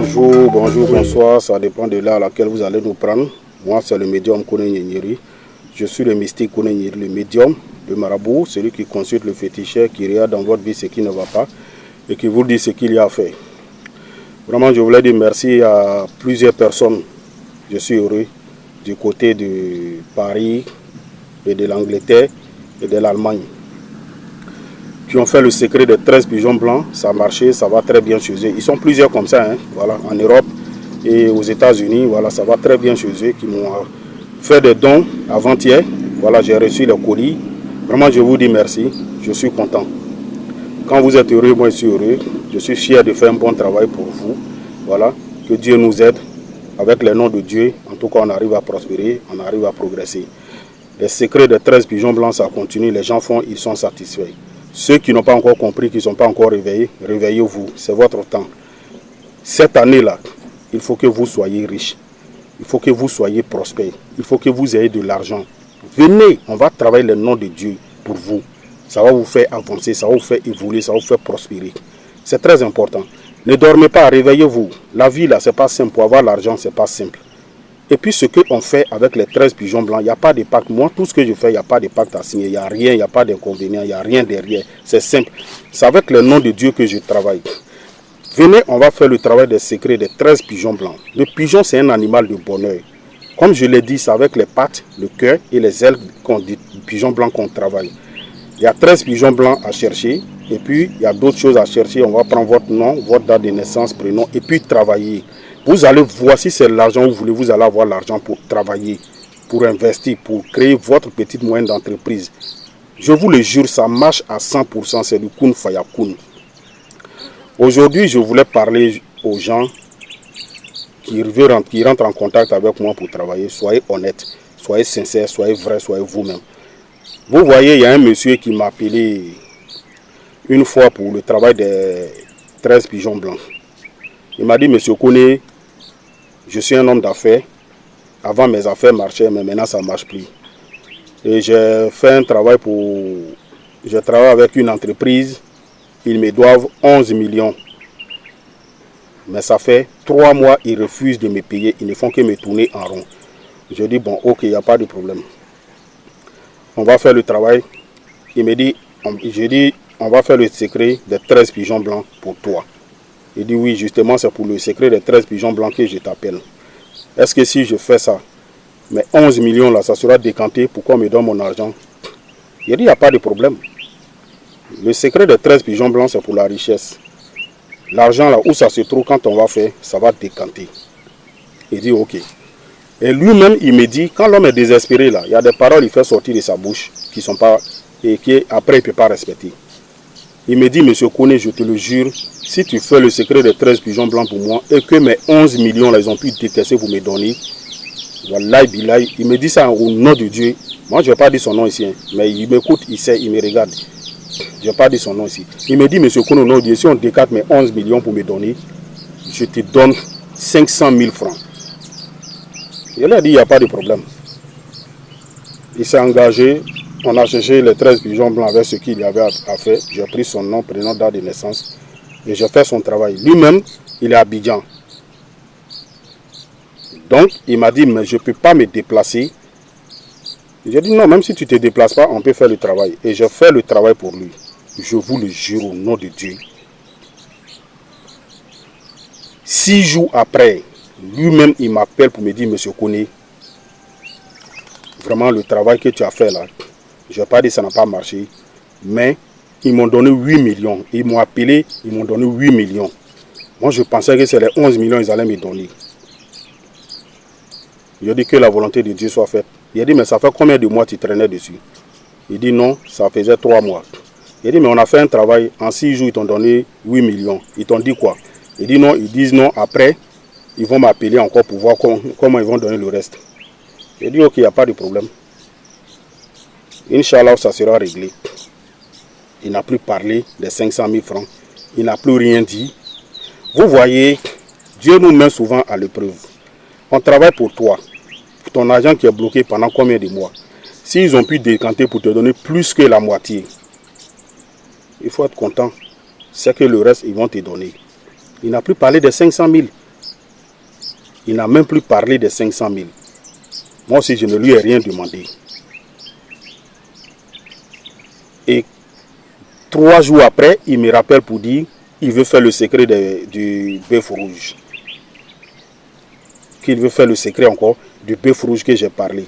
Bonjour, bonjour, bonsoir, ça dépend de l'heure à laquelle vous allez nous prendre. Moi, c'est le médium Kone Nyenyeri. Je suis le mystique Kone Nyenyeri, le médium, le marabout, celui qui consulte le féticheur, qui regarde dans votre vie ce qui ne va pas et qui vous dit ce qu'il y a à faire. Vraiment, je voulais dire merci à plusieurs personnes. Je suis heureux du côté de Paris et de l'Angleterre et de l'Allemagne qui ont fait le secret des 13 pigeons blancs. Ça a marché, ça va très bien chez eux. Ils sont plusieurs comme ça, hein, voilà, en Europe et aux États-Unis. Voilà, ça va très bien chez eux, qui m'ont fait des dons avant-hier. Voilà, j'ai reçu les colis. Vraiment, je vous dis merci. Je suis content. Quand vous êtes heureux, moi je suis heureux. Je suis fier de faire un bon travail pour vous. Voilà, que Dieu nous aide. Avec le nom de Dieu, en tout cas, on arrive à prospérer, on arrive à progresser. Les secrets des 13 pigeons blancs, ça continue. Les gens font, ils sont satisfaits. Ceux qui n'ont pas encore compris, qui ne sont pas encore réveillés, réveillez-vous, c'est votre temps. Cette année-là, il faut que vous soyez riches. Il faut que vous soyez prospères. Il faut que vous ayez de l'argent. Venez, on va travailler le nom de Dieu pour vous. Ça va vous faire avancer, ça va vous faire évoluer, ça va vous faire prospérer. C'est très important. Ne dormez pas, réveillez-vous. La vie, là, c'est pas simple. Pour avoir l'argent, c'est pas simple. Et puis ce qu'on fait avec les 13 pigeons blancs, il n'y a pas de pacte. Moi, tout ce que je fais, il n'y a pas de pacte à signer. Il n'y a rien, il n'y a pas d'inconvénient, il n'y a rien derrière. C'est simple. C'est avec le nom de Dieu que je travaille. Venez, on va faire le travail des secrets des 13 pigeons blancs. Le pigeon, c'est un animal de bonheur. Comme je l'ai dit, c'est avec les pattes, le cœur et les ailes du pigeon blanc qu'on travaille. Il y a 13 pigeons blancs à chercher. Et puis, il y a d'autres choses à chercher. On va prendre votre nom, votre date de naissance, prénom, et puis travailler. Vous allez voir si c'est l'argent que vous voulez, vous allez avoir l'argent pour travailler, pour investir, pour créer votre petite moyenne d'entreprise. Je vous le jure, ça marche à 100%, c'est du kun faya kun. Aujourd'hui, je voulais parler aux gens qui rentrent en contact avec moi pour travailler. Soyez honnêtes, soyez sincères, soyez vrais, soyez vous-même. Vous voyez, il y a un monsieur qui m'a appelé une fois pour le travail des 13 pigeons blancs. Il m'a dit, monsieur Kone, je suis un homme d'affaires. Avant, mes affaires marchaient, mais maintenant, ça ne marche plus. Et j'ai fait un travail Je travaille avec une entreprise. Ils me doivent 11 millions. Mais ça fait 3 mois, ils refusent de me payer. Ils ne font que me tourner en rond. Je dis, bon, ok, il n'y a pas de problème. On va faire le travail. Il me dit, on va faire le secret des 13 pigeons blancs pour toi. Il dit, oui, justement, c'est pour le secret des 13 pigeons blancs que je t'appelle. Est-ce que si je fais ça, mes 11 millions là, ça sera décanté, pourquoi on me donne mon argent? Il dit, il n'y a pas de problème. Le secret des 13 pigeons blancs, c'est pour la richesse. L'argent là où ça se trouve, quand on va faire, ça va décanter. Il dit, ok. Et lui-même, il me dit, quand l'homme est désespéré là, il y a des paroles qu'il fait sortir de sa bouche qui sont pas, et qui après il ne peut pas respecter. Il me dit, monsieur Kone, je te le jure, si tu fais le secret des 13 pigeons blancs pour moi et que mes 11 millions, là, ils ont pu détester pour me donner, wallahi billahi, il me dit ça au nom de Dieu. Moi, je ne vais pas dire son nom ici, hein, mais il m'écoute, il sait, il me regarde. Je ne vais pas dire son nom ici. Il me dit, monsieur Kone, au nom de Dieu, si on décarte mes 11 millions pour me donner, je te donne 500 000 francs. Il a dit, il n'y a pas de problème. Il s'est engagé. On a cherché les 13 pigeons blancs avec ce qu'il y avait à faire. J'ai pris son nom, prénom, date de naissance. Et j'ai fait son travail. Lui-même, il est à Abidjan. Donc, il m'a dit, mais je ne peux pas me déplacer. J'ai dit, non, même si tu ne te déplaces pas, on peut faire le travail. Et j'ai fait le travail pour lui. Je vous le jure au nom de Dieu. 6 jours après, lui-même, il m'appelle pour me dire, monsieur Kone, vraiment le travail que tu as fait là, je n'ai pas dit que ça n'a pas marché, mais ils m'ont donné 8 millions. Ils m'ont appelé, ils m'ont donné 8 millions. Moi, je pensais que c'est les 11 millions qu'ils allaient me donner. Je dis que la volonté de Dieu soit faite. Il a dit, mais ça fait combien de mois tu traînais dessus? Il dit, non, ça faisait 3 mois. Il a dit, mais on a fait un travail, en 6 jours, ils t'ont donné 8 millions. Ils t'ont dit quoi? Il dit, non, ils disent non, après, ils vont m'appeler encore pour voir comment ils vont donner le reste. J'ai dit, ok, il n'y a pas de problème. Inch'Allah, ça sera réglé. Il n'a plus parlé des 500 000 francs. Il n'a plus rien dit. Vous voyez, Dieu nous met souvent à l'épreuve. On travaille pour toi. Pour ton argent qui est bloqué pendant combien de mois? S'ils ont pu décanter pour te donner plus que la moitié, il faut être content. C'est que le reste, ils vont te donner. Il n'a plus parlé des 500 000. Il n'a même plus parlé des 500 000. Moi aussi, je ne lui ai rien demandé. Et 3 jours après, il me rappelle pour dire qu'il veut faire le secret du bœuf rouge. Qu'il veut faire le secret encore du bœuf rouge que j'ai parlé.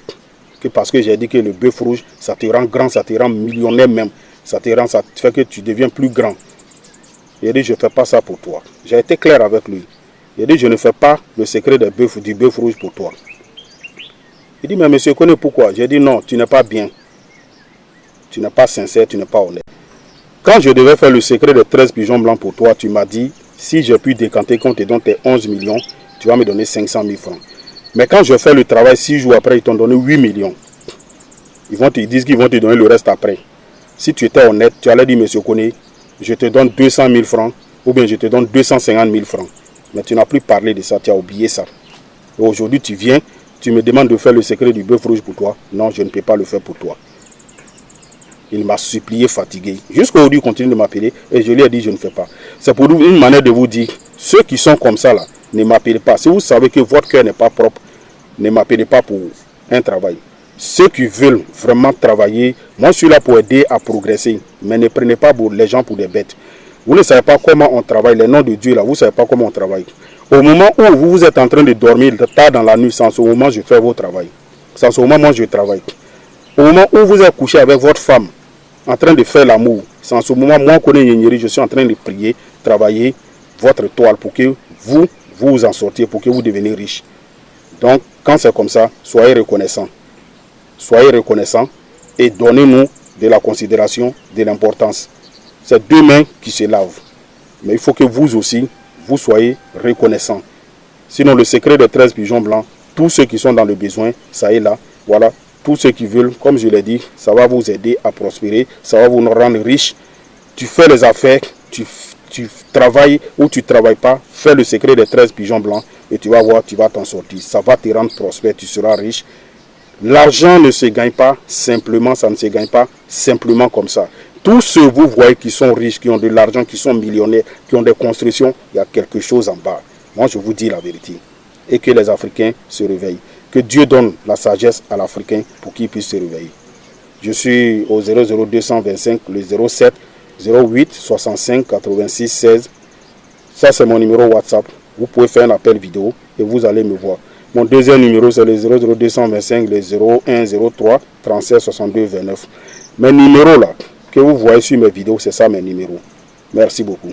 Parce que j'ai dit que le bœuf rouge, ça te rend grand, ça te rend millionnaire même. Ça te fait que tu deviens plus grand. Il a dit, je ne fais pas ça pour toi. J'ai été clair avec lui. Il a dit, je ne fais pas le secret du bœuf rouge pour toi. Il dit, mais monsieur connaît pourquoi? J'ai dit, non, tu n'es pas bien. Tu n'es pas sincère, tu n'es pas honnête. Quand je devais faire le secret des 13 pigeons blancs pour toi, tu m'as dit, si j'ai pu décanter qu'on te donne tes 11 millions, tu vas me donner 500 000 francs. Mais quand je fais le travail, 6 jours après, ils t'ont donné 8 millions. Ils disent qu'ils vont te donner le reste après. Si tu étais honnête, tu allais dire, monsieur Koné, je te donne 200 000 francs, ou bien je te donne 250 000 francs. Mais tu n'as plus parlé de ça, tu as oublié ça. Et aujourd'hui, tu viens, tu me demandes de faire le secret du bœuf rouge pour toi. Non, je ne peux pas le faire pour toi. Il m'a supplié, fatigué. Jusqu'aujourd'hui, il continue de m'appeler et je lui ai dit, je ne fais pas. C'est pour une manière de vous dire, ceux qui sont comme ça, là, ne m'appelez pas. Si vous savez que votre cœur n'est pas propre, ne m'appelez pas pour un travail. Ceux qui veulent vraiment travailler, moi je suis là pour aider à progresser. Mais ne prenez pas les gens pour des bêtes. Vous ne savez pas comment on travaille. Les noms de Dieu, là, vous ne savez pas comment on travaille. Au moment où vous êtes en train de dormir tard dans la nuit, sans ce moment, je fais vos travail. Sans ce moment, moi, je travaille. Au moment où vous êtes couché avec votre femme, en train de faire l'amour, sans ce moment, moi, je suis en train de prier, travailler votre toile pour que vous en sortiez, pour que vous deveniez riche. Donc, quand c'est comme ça, soyez reconnaissants. Soyez reconnaissants et donnez-nous de la considération, de l'importance. C'est 2 mains qui se lavent. Mais il faut que vous aussi, vous soyez reconnaissants. Sinon, le secret des 13 pigeons blancs, tous ceux qui sont dans le besoin, ça est là. Voilà, tous ceux qui veulent, comme je l'ai dit, ça va vous aider à prospérer, ça va vous rendre riche. Tu fais les affaires, tu travailles ou tu ne travailles pas, fais le secret des 13 pigeons blancs et tu vas voir, tu vas t'en sortir. Ça va te rendre prospère, tu seras riche. L'argent ne se gagne pas simplement, ça ne se gagne pas simplement comme ça. Tous ceux vous voyez qui sont riches, qui ont de l'argent, qui sont millionnaires, qui ont des constructions, il y a quelque chose en bas. Moi, je vous dis la vérité. Et que les Africains se réveillent. Que Dieu donne la sagesse à l'Africain pour qu'il puisse se réveiller. Je suis au 00225, le 07 08 65 86 16. Ça, c'est mon numéro WhatsApp. Vous pouvez faire un appel vidéo et vous allez me voir. Mon deuxième numéro, c'est le 00225, le 0103 37 62 29. Mes numéros là, que vous voyez sur mes vidéos, c'est ça mes numéros. Merci beaucoup.